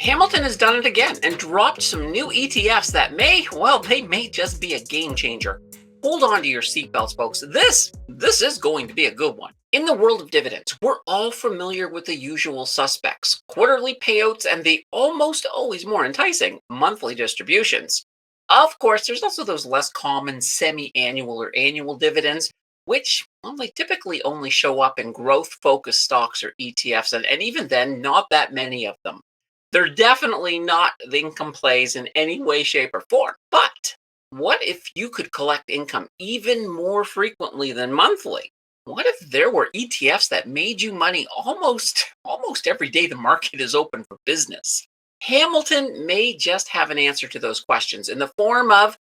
Hamilton has done it again and dropped some new ETFs that they may just be a game changer. Hold on to your seatbelts, folks. This is going to be a good one. In the world of dividends, we're all familiar with the usual suspects: quarterly payouts and the almost always more enticing monthly distributions. Of course, there's also those less common semi-annual or annual dividends, which they typically only show up in growth-focused stocks or ETFs, and even then, not that many of them. They're definitely not the income plays in any way, shape, or form. But what if you could collect income even more frequently than monthly? What if there were ETFs that made you money almost every day the market is open for business? Hamilton may just have an answer to those questions in the form of,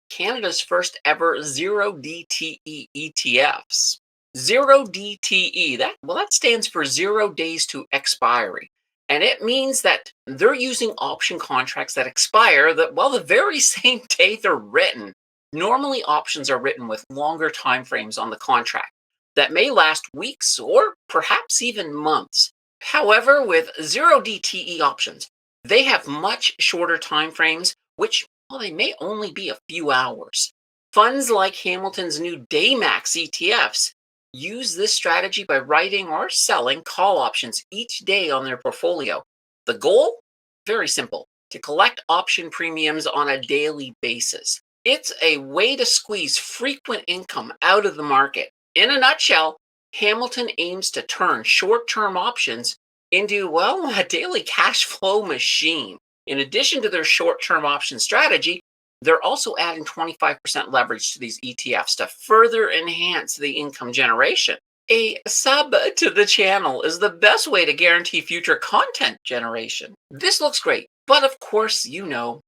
Canada's first ever zero DTE ETFs. Zero DTE, that stands for 0 days to expiry. And it means that they're using option contracts that expire the very same day they're written. Normally, options are written with longer time frames on the contract that may last weeks or perhaps even months. However, with zero DTE options, they have much shorter time frames, which they may only be a few hours. Funds like Hamilton's new DayMAX ETFs use this strategy by writing or selling call options each day on their portfolio. The goal? Very simple: to collect option premiums on a daily basis. It's a way to squeeze frequent income out of the market. In a nutshell, Hamilton aims to turn short-term options into, a daily cash flow machine. In addition to their short-term option strategy, they're also adding 25% leverage to these ETFs to further enhance the income generation. A sub to the channel is the best way to guarantee future content generation. This looks great, but of course,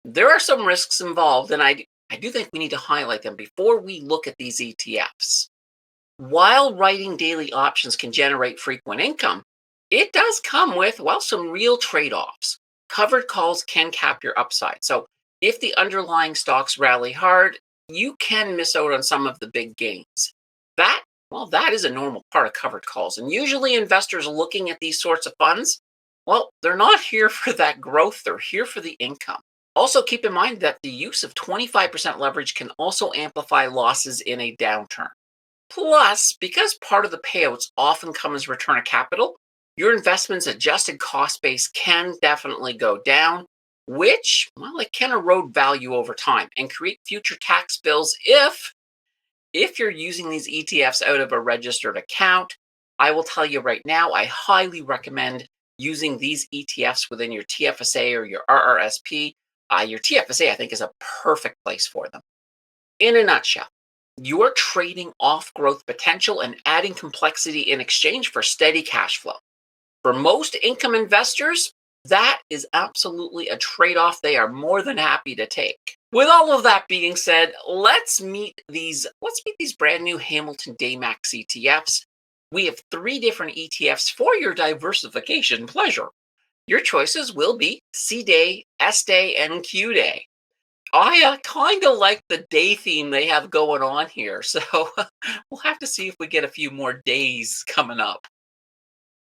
there are some risks involved, and I do think we need to highlight them before we look at these ETFs. While writing daily options can generate frequent income, it does come with, some real trade-offs. Covered calls can cap your upside. So if the underlying stocks rally hard, you can miss out on some of the big gains. That is a normal part of covered calls. And usually investors looking at these sorts of funds, they're not here for that growth. They're here for the income. Also, keep in mind that the use of 25% leverage can also amplify losses in a downturn. Plus, because part of the payouts often come as return of capital, your investment's adjusted cost base can definitely go down, which, it can erode value over time and create future tax bills if you're using these ETFs out of a registered account. I will tell you right now, I highly recommend using these ETFs within your TFSA or your RRSP. Your TFSA, I think, is a perfect place for them. In a nutshell, you're trading off growth potential and adding complexity in exchange for steady cash flow. For most income investors, that is absolutely a trade-off they are more than happy to take. With all of that being said, let's meet these brand new Hamilton DayMAX ETFs. We have 3 different ETFs for your diversification pleasure. Your choices will be CDAY, SDAY, and QDAY. I kind of like the day theme they have going on here, so we'll have to see if we get a few more days coming up.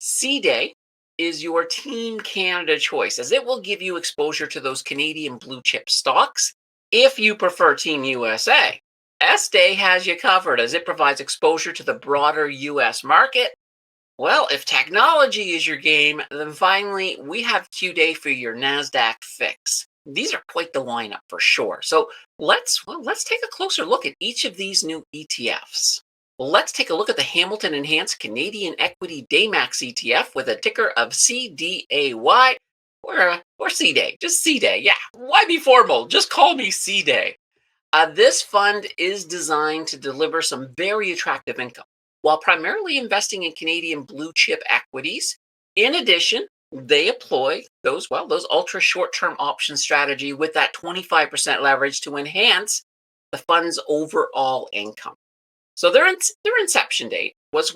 CDAY is your Team Canada choice, as it will give you exposure to those Canadian blue chip stocks if you prefer Team USA. SDAY has you covered, as it provides exposure to the broader US market. If technology is your game, then finally we have QDAY for your NASDAQ fix. These are quite the lineup for sure. So let's take a closer look at each of these new ETFs. Let's take a look at the Hamilton Enhanced Canadian Equity DayMAX ETF with a ticker of CDAY or CDAY, just CDAY. Yeah, why be formal? Just call me CDAY. This fund is designed to deliver some very attractive income while primarily investing in Canadian blue chip equities. In addition, they employ those ultra short-term option strategy with that 25% leverage to enhance the fund's overall income. So their inception date was,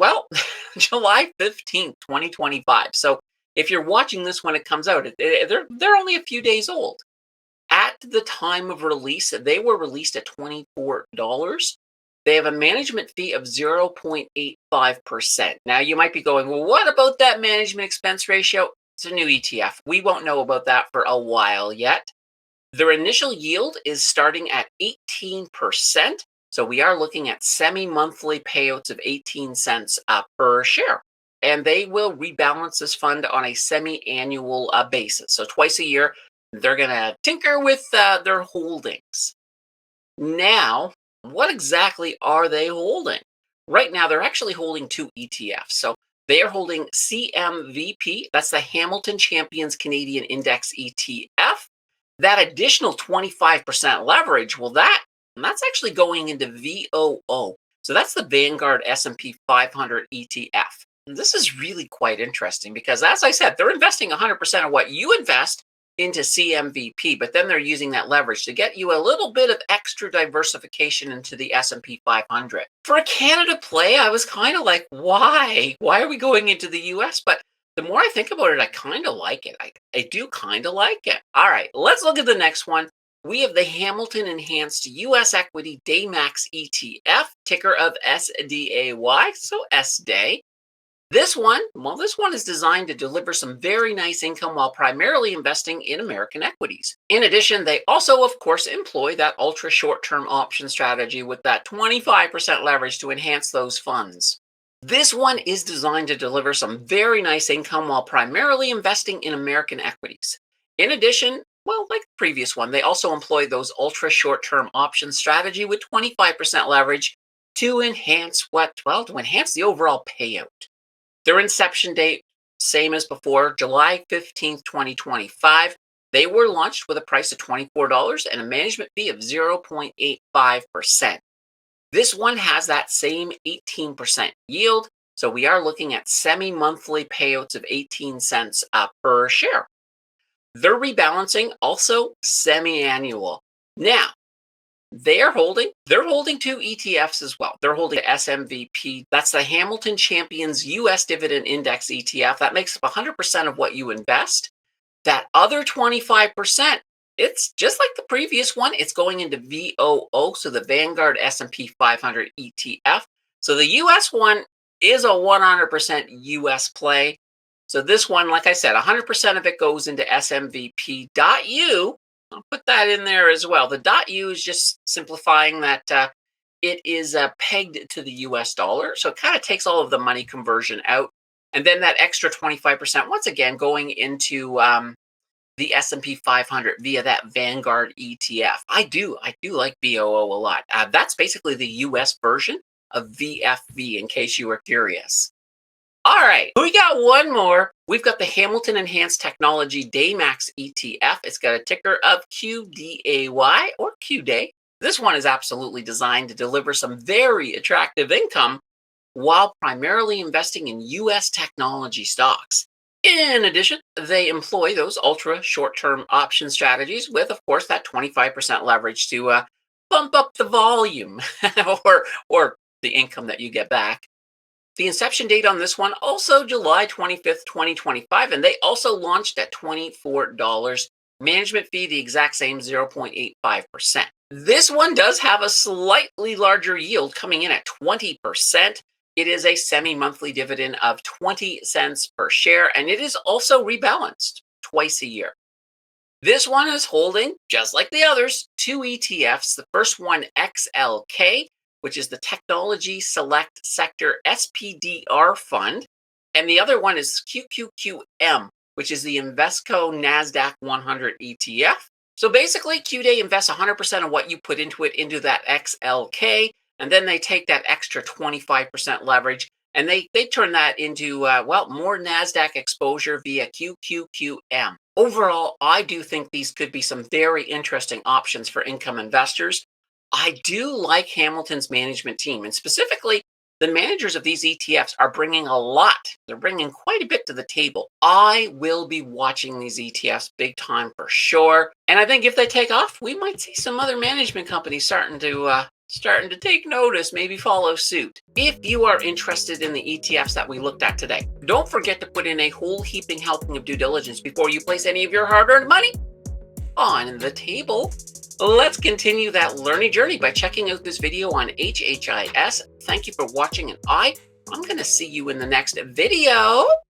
July 15th, 2025. So if you're watching this when it comes out, they're only a few days old. At the time of release, they were released at $24. They have a management fee of 0.85%. Now, you might be going, what about that management expense ratio? It's a new ETF. We won't know about that for a while yet. Their initial yield is starting at 18%. So we are looking at semi-monthly payouts of 18 cents per share. And they will rebalance this fund on a semi-annual basis. So twice a year, they're going to tinker with their holdings. Now, what exactly are they holding? Right now, they're actually holding two ETFs. So they are holding CMVP, that's the Hamilton Champions Canadian Index ETF. That additional 25% leverage, well, that's actually going into VOO. So that's the Vanguard S&P 500 ETF. And this is really quite interesting because, as I said, they're investing 100% of what you invest into CMVP, but then they're using that leverage to get you a little bit of extra diversification into the S&P 500. For a Canada play, I was kind of like, why? Why are we going into the US? But the more I think about it, I kind of like it. I do kind of like it. All right, let's look at the next one. We have the Hamilton Enhanced US Equity DayMAX ETF, ticker of SDAY, so SDAY. This one is designed to deliver some very nice income while primarily investing in American equities. In addition, they also, of course, employ that ultra short-term option strategy with that 25% leverage to enhance those funds. This one is designed to deliver some very nice income while primarily investing in American equities. In addition, well, like the previous one, they also employ those ultra short-term option strategy with 25% leverage to enhance to enhance the overall payout. Their inception date, same as before, July 15th, 2025. They were launched with a price of $24 and a management fee of 0.85%. This one has that same 18% yield, so we are looking at semi-monthly payouts of 18 cents per share. They're rebalancing also semi-annual. Now, they're holding two ETFs as well. They're holding SMVP. That's the Hamilton Champions US Dividend Index ETF. That makes up 100% of what you invest. That other 25%, it's just like the previous one. It's going into VOO, so the Vanguard S&P 500 ETF. So the US one is a 100% US play. So this one, like I said, 100% of it goes into SMVP.U. I'll put that in there as well. The .U is just simplifying that it is pegged to the US dollar. So it kind of takes all of the money conversion out. And then that extra 25%, once again, going into the S&P 500 via that Vanguard ETF. I do like VOO a lot. That's basically the US version of VFV, in case you were curious. All right, we got one more. We've got the Hamilton Enhanced Technology DayMAX ETF. It's got a ticker of QDAY or QDAY. This one is absolutely designed to deliver some very attractive income while primarily investing in US technology stocks. In addition, they employ those ultra short-term option strategies with, of course, that 25% leverage to bump up the volume or the income that you get back. The inception date on this one, also July 25th, 2025, and they also launched at $24. Management fee, the exact same, 0.85%. This one does have a slightly larger yield coming in at 20%. It is a semi-monthly dividend of 20 cents per share, and it is also rebalanced twice a year. This one is holding, just like the others, two ETFs. The first one, XLK, which is the Technology Select Sector SPDR Fund. And the other one is QQQM, which is the Invesco NASDAQ 100 ETF. So basically, QDAY invests 100% of what you put into it into that XLK, and then they take that extra 25% leverage, and they turn that into, more NASDAQ exposure via QQQM. Overall, I do think these could be some very interesting options for income investors. I do like Hamilton's management team, and specifically, the managers of these ETFs are bringing a lot. They're bringing quite a bit to the table. I will be watching these ETFs big time for sure. And I think if they take off, we might see some other management companies starting to take notice, maybe follow suit. If you are interested in the ETFs that we looked at today, don't forget to put in a whole heaping helping of due diligence before you place any of your hard-earned money on the table. Let's continue that learning journey by checking out this video on HHIS. Thank you for watching, and I'm going to see you in the next video.